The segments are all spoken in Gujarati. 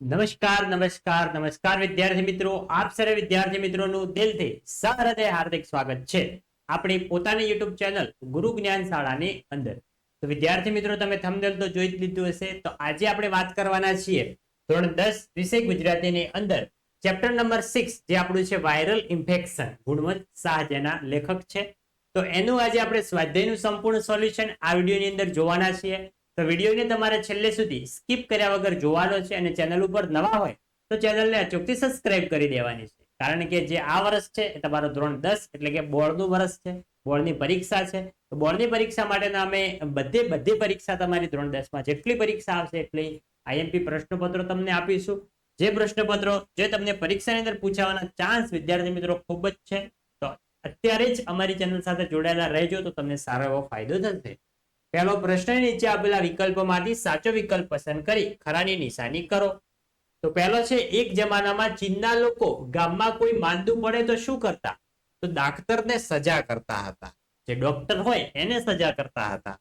નમસ્કાર નમસ્કાર નમસ્કાર વિદ્યાર્થી મિત્રો, આપ સર્વે વિદ્યાર્થી મિત્રોનું દિલથી સહૃદય હાર્દિક સ્વાગત છે આપણી પોતાની YouTube ચેનલ ગુરુ જ્ઞાન શાળાની અંદર. તો વિદ્યાર્થી મિત્રો, તમે થંબનેલ તો જોઈ જ લીધું હશે. તો આજે આપણે વાત કરવાના છીએ ધોરણ 10 વિષય ગુજરાતીની અંદર ચેપ્ટર નંબર 6, જે આપણું છે વાયરલ ઇન્ફેક્શન. ગુણવંત શાહ જેના લેખક છે. તો એનું આજે આપણે સ્વાધ્યાયનું સંપૂર્ણ સોલ્યુશન આ વિડીયોની અંદર જોવાના છીએ. તો વિડીયોને તમારે છેલ્લે સુધી સ્કીપ કર્યા વગર જોવાનો છે અને ચેનલ ઉપર નવા હોય તો ચેનલને અચૂકથી સબસ્ક્રાઇબ કરી દેવાની છે, કારણ કે જે આ વર્ષ છે એ તમારો ધોરણ 10 એટલે કે બોર્ડનું વર્ષ છે, બોર્ડની પરીક્ષા છે. તો બોર્ડની પરીક્ષા માટેના અમે બધી પરીક્ષા તમારી ધોરણ 10 માં જેટલી પરીક્ષા આવશે એટલી આઈએમપી પ્રશ્નપત્રો તમને આપીશું. જે પ્રશ્નપત્રો જે તમને પરીક્ષાની અંદર પૂછાવાના ચાન્સ વિદ્યાર્થી મિત્રો ખૂબ જ છે. તો અત્યારે જ અમારી ચેનલ સાથે જોડાયેલા રહેજો તો તમને સારો એવો ફાયદો થશે. પહેલો પ્રશ્ન, નીચે આપેલા વિકલ્પોમાંથી સાચો વિકલ્પ પસંદ કરી ખરાની નિશાની કરો. તો પહેલો છે, એક જમાનામાં ચીનના લોકો ગામમાં કોઈ માંદું પડે તો શું કરતા? તો ડાક્ટરને સજા કરતા હતા. જે ડોક્ટર હોય એને સજા કરતા હતા.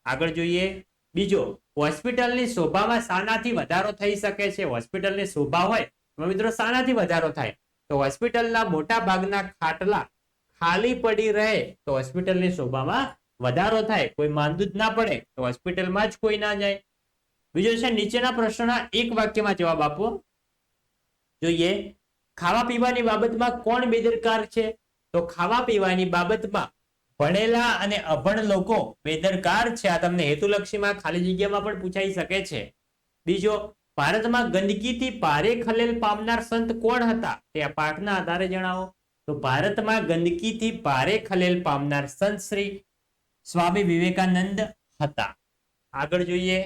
આગળ જોઈએ. બીજો, હોસ્પિટલની શોભામાં શાનાથી વધારો થઈ શકે છે? હોસ્પિટલની શોભા હોય તો મિત્રો શાનાથી વધારો થાય? તો હોસ્પિટલના મોટા ભાગના ખાટલા ખાલી પડી રહે તો હોસ્પિટલની શોભામાં વધારો થાય. કોઈ માંદું જ ના પડે તો હોસ્પિટલમાં જ કોઈ ના જાય. બીજો છે, નીચેના પ્રશ્નોના એક વાક્યમાં જવાબ આપો. જોઈએ. ખાવા પીવાની બાબતમાં કોણ બેદરકાર છે? તો ખાવા પીવાની બાબતમાં ભણેલા અને અભણ લોકો બેદરકાર છે. આ તમને હેતુલક્ષીમાં ખાલી જગ્યામાં પણ પૂછાઈ શકે છે. બીજો, ભારતમાં ગંદકીથી ભારે ખલેલ પામનાર સંત કોણ હતા? તે આ પાઠના આધારે જણાવો. તો ભારતમાં ગંદકીથી ભારે ખલેલ પામનાર સંત શ્રી સ્વામી વિવેકાનંદ હતા. આગળ જોઈએ.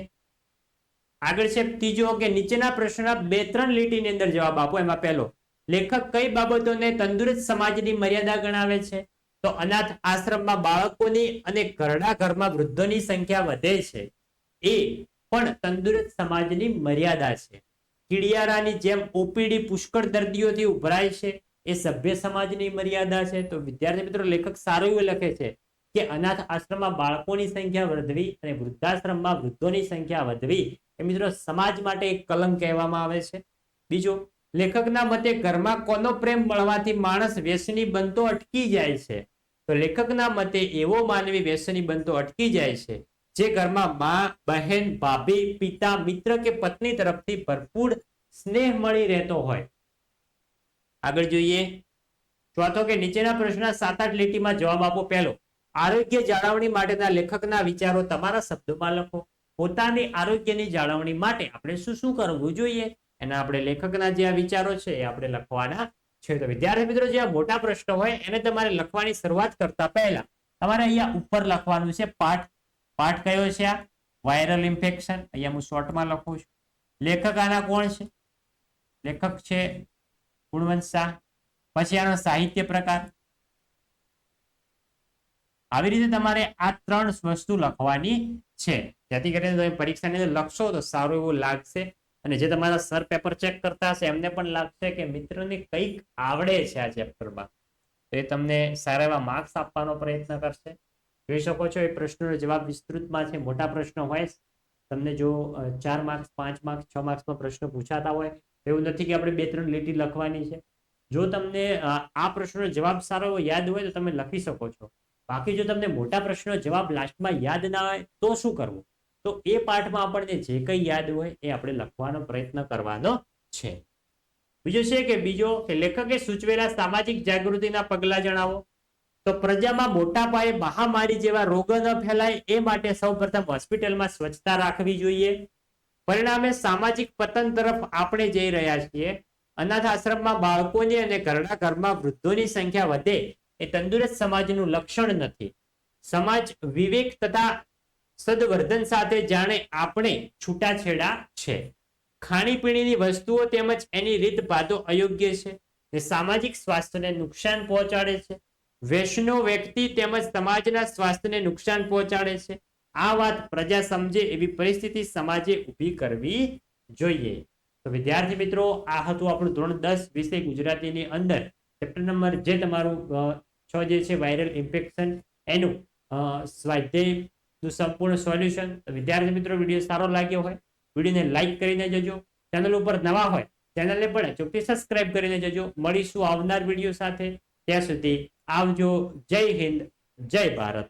આગળ છે ત્રીજો કે નીચેના પ્રશ્નના 2-3 લીટીની અંદર જવાબ આપો. એમાં પહેલો, લેખક કઈ બાબતોને તંદુરસ્ત સમાજની મર્યાદા ગણાવે છે? તો અનાથ આશ્રમમાં બાળકોની અને ઘરડા ઘરમાં વૃદ્ધોની સંખ્યા વધે છે એ પણ તંદુરસ્ત સમાજની મર્યાદા છે. કીડિયારાની જેમ ઓપીડી પુષ્કળ દર્દીઓથી ઉભરાય છે એ સભ્ય સમાજની મર્યાદા છે. તો વિદ્યાર્થી મિત્રો, લેખક સારું એવું લખે છે કે અનાથ આશ્રમમાં બાળકોની સંખ્યા વધવી અને વૃદ્ધાશ્રમમાં વૃદ્ધોની સંખ્યા વધવી એ મિત્રો સમાજ માટે એક કલંક કહેવામાં આવે છે. બીજો, લેખકના મતે ઘરમાં કોનો પ્રેમ મળવાથી માણસ વ્યસની બનતો અટકી જાય છે? તો લેખકના મતે એવો માનવી વ્યસની બનતો અટકી જાય છે જે ઘરમાં માં, બહેન, ભાભી, પિતા, મિત્ર કે પત્ની તરફથી ભરપૂર સ્નેહ મળી રહેતો હોય. આગળ જોઈએ. ચોથો કે નીચેના પ્રશ્નના 7-8 લીટીમાં જવાબ આપો. પહેલો, આરોગ્ય જાળવણી માટેના લેખકના વિચારો તમારા શબ્દોમાં લખો. પોતાની આરોગ્યની જાળવણી માટે આપણે શું શું કરવું જોઈએ એના આપણે લેખકના જે વિચારો છે એ આપણે લખવાના છે. તો વિદ્યાર્થી મિત્રો, જે મોટા પ્રશ્નો હોય એને તમારે લખવાની શરૂઆત કરતા પહેલા તમારે અહીંયા ઉપર લખવાનું છે પાઠ. પાઠ કયો છે? આ વાયરલ ઇન્ફેક્શન. અહીંયા હું શોર્ટમાં લખું છું. લેખક આના કોણ છે? લેખક છે ગુણવંત શાહ. પછી આનો સાહિત્ય પ્રકાર. આવી રીતે તમારે આ 3 વસ્તુ લખવાની છે, જેથી કરીને તમે પરીક્ષાની અંદર લખશો તો સારું એવું લાગશે અને જે તમારા સર પેપર ચેક કરતા હશે એમને પણ લાગશે કે મિત્રને કંઈક આવડે છે આ ચેપ્ટરમાં. તો એ તમને સારા એવા માર્ક્સ આપવાનો પ્રયત્ન કરશે. જોઈ શકો છો એ પ્રશ્નોનો જવાબ વિસ્તૃતમાં છે. મોટા પ્રશ્નો હોય, તમને જો 4 માર્ક્સ, 5 માર્ક્સ, 6 માર્ક્સમાં પ્રશ્નો પૂછાતા હોય તો એવું નથી કે આપણે 2-3 લીટી લખવાની છે. જો તમને આ પ્રશ્નનો જવાબ સારો યાદ હોય તો તમે લખી શકો છો. બાકી જો તમને મોટા પ્રશ્નો જવાબ લાસ્ટમાં યાદ ના હોય તો શું કરવું? તો એ પાઠમાં આપણને જે કંઈ યાદ હોય એ આપણે લખવાનો પ્રયત્ન કરવાનો છે. બીજો છે કે લેખકે સૂચવેલા સામાજિક જાગૃતિના પગલા જણાવો. તો પ્રજામાં મોટા પાયે મહામારી જેવા રોગો ન ફેલાય એ માટે સૌપ્રથમ હોસ્પિટલમાં સ્વચ્છતા રાખવી જોઈએ. પરિણામે સામાજિક પતન તરફ આપણે જઈ રહ્યા છીએ. અનાથ આશ્રમમાં બાળકોની અને ઘરડા ઘરમાં વૃદ્ધોની સંખ્યા વધે એ તંદુરસ્ત સમાજનું લક્ષણ નથી. સમાજ વિવેક તથા સદવર્ધન સાથે જાણે આપણે છૂટાછેડા છે. ખાણીપીણીની વસ્તુઓ તેમજ એની રીતભાતો અયોગ્ય છે ને સામાજિક સ્વાસ્થ્યને નુકસાન પહોંચાડે છે. વૈષ્ણવ વ્યક્તિ તેમજ સમાજના સ્વાસ્થ્યને નુકસાન પહોંચાડે છે. આ વાત પ્રજા સમજે એવી પરિસ્થિતિ સમાજે ઊભી કરવી જોઈએ. તો વિદ્યાર્થી મિત્રો, આ હતું આપણું ધોરણ 10 વિષય ગુજરાતીની અંદર ચેપ્ટર નંબર જે તમારું 6 જે છે વાયરલ ઇન્ફેક્શન એનું સ્વાધ્યાયનું સંપૂર્ણ સોલ્યુશન. વિદ્યાર્થી મિત્રો, વિડીયો સારો લાગ્યો હોય વિડીયોને લાઈક કરીને જજો. ચેનલ ઉપર નવા હોય ચેનલને પણ ચોક્કસ સબસ્ક્રાઇબ કરીને જજો. મળીશું આવનાર વિડીયો સાથે. ત્યાં સુધી આવજો. જય હિન્દ, જય ભારત.